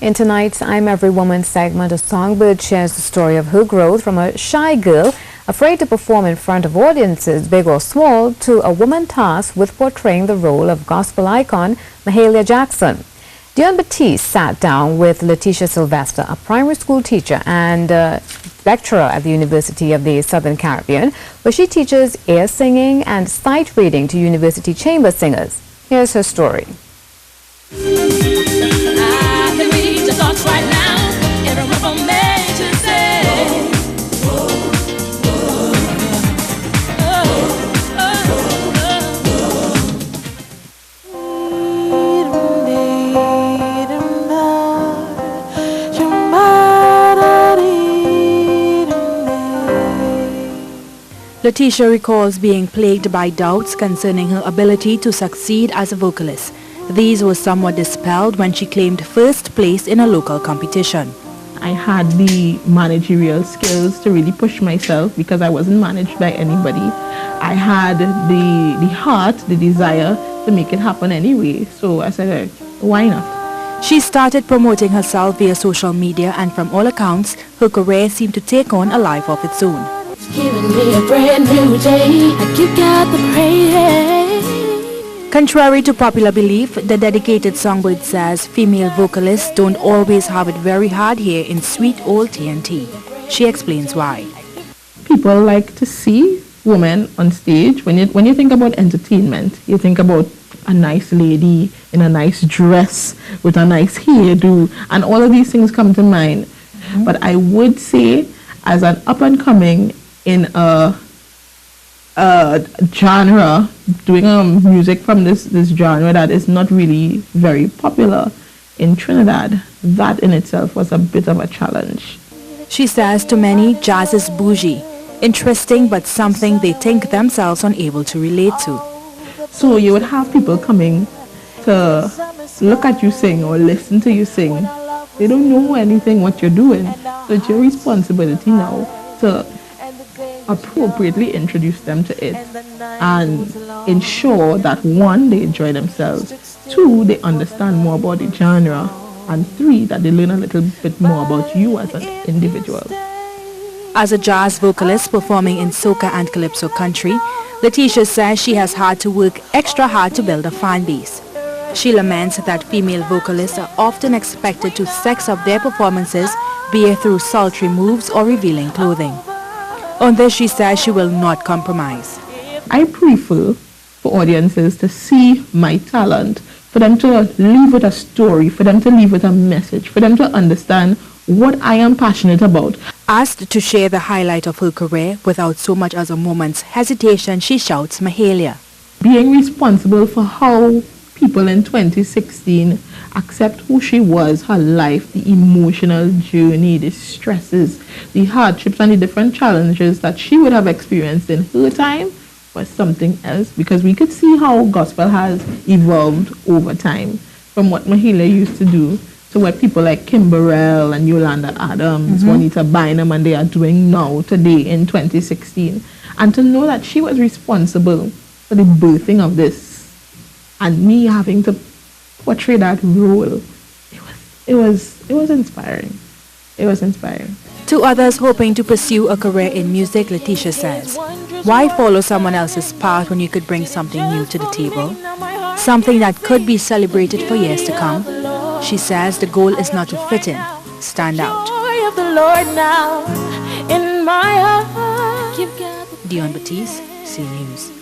In tonight's I'm Every Woman segment, a songbird shares the story of her growth from a shy girl afraid to perform in front of audiences, big or small, to a woman tasked with portraying the role of gospel icon Mahalia Jackson. Dion Batiste sat down with Lletesha Sylvester, a primary school teacher and lecturer at the University of the Southern Caribbean, where she teaches air singing and sight reading to university chamber singers. Here's her story. Lletesha recalls being plagued by doubts concerning her ability to succeed as a vocalist. These were somewhat dispelled when she claimed first place in a local competition. I had the managerial skills to really push myself because I wasn't managed by anybody. I had the heart, the desire to make it happen anyway. So I said, why not? She started promoting herself via social media, and from all accounts, her career seemed to take on a life of its own. Giving me a brand new day, I give God the praise. Contrary to popular belief, the dedicated songbird says female vocalists don't always have it very hard here in sweet old TNT. She explains why. People like to see women on stage. When you think about entertainment, you think about a nice lady in a nice dress with a nice hairdo, and all of these things come to mind. But I would say, as an up-and-coming in a genre, doing music from this genre that is not really very popular in Trinidad, that in itself was a bit of a challenge. She says to many, jazz is bougie, interesting but something they think themselves unable to relate to. So you would have people coming to look at you sing or listen to you sing. They don't know anything what you're doing, so it's your responsibility now to appropriately introduce them to it and ensure that 1, they enjoy themselves, 2, they understand more about the genre, and 3, that they learn a little bit more about you as an individual. As a jazz vocalist performing in soca and calypso country, Lletesha says she has had to work extra hard to build a fan base. She laments that female vocalists are often expected to sex up their performances, be it through sultry moves or revealing clothing. On this, she says she will not compromise. I prefer for audiences to see my talent, for them to leave with a story, for them to leave with a message, for them to understand what I am passionate about. Asked to share the highlight of her career without so much as a moment's hesitation, she shouts Mahalia. Being responsible for how people in 2016 accept who she was, her life, the emotional journey, the stresses, the hardships and the different challenges that she would have experienced in her time was something else, because we could see how gospel has evolved over time from what Mahalia used to do to what people like Kimberell and Yolanda Adams, Juanita Bynum, and they are doing now today in 2016. And to know that she was responsible for the birthing of this, and me having to portray that role, it was inspiring. It was inspiring. To others hoping to pursue a career in music, Lletesha says, why follow someone else's path when you could bring something new to the table? Something that could be celebrated for years to come. She says the goal is not to fit in, stand out. Dion Batiste, C News.